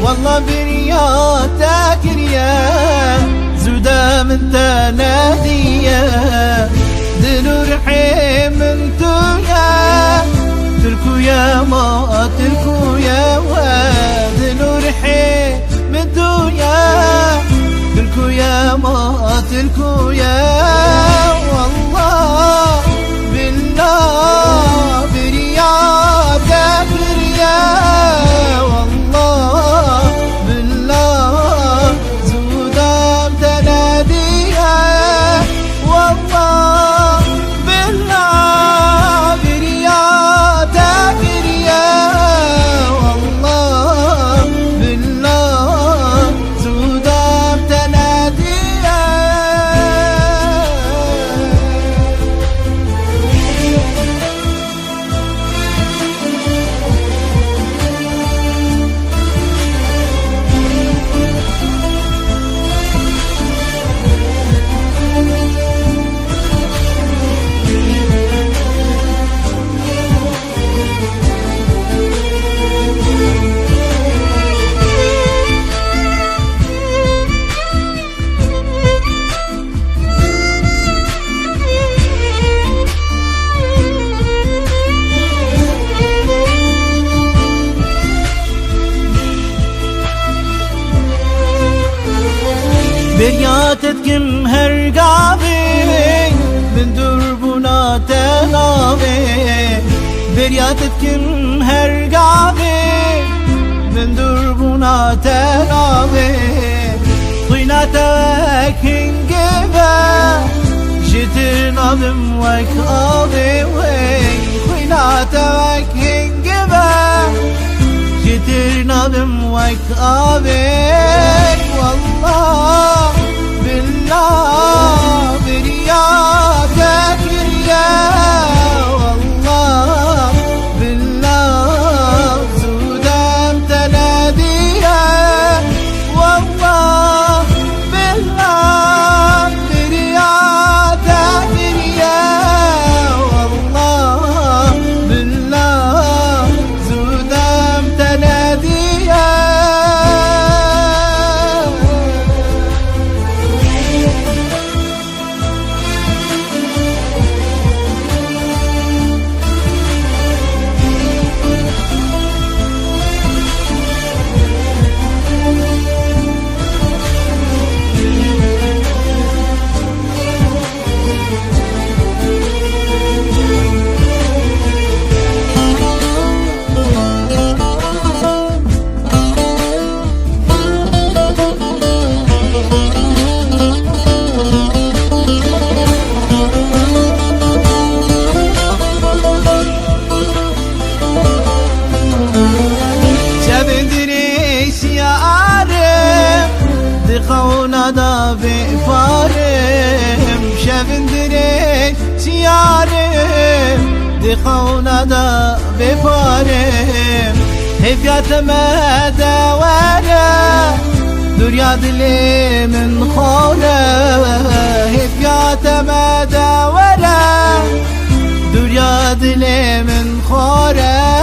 والله برياتك ريا زودا من تنادية دلور حيم انتو يا تركو يا ما تركو يا دلور حيم انتو يا تركو يا ما تركو يا والله بالله برياتك ريا والله بالله زودا تناديها والله بالله برياتك ريا والله بالله زودا تناديها برياتتكم هرقابي من دربنا تنابي برياتتكم هرقابي من دربنا تنابي طيناتك هنقبا جتنا بموك آبي وين طيناتك هنقبا جتنا بموك آبي والله بالله برياتك ريا والله بالله زودا تناديها والله بالله برياتك ريا والله بالله زودا تناديها خونا دا بفارم شفندري سيارم دي خونا دا بفارم هفيات ما دوارا دنيا دلي من خورا هفيات ما دوارا دنيا دلي من خورا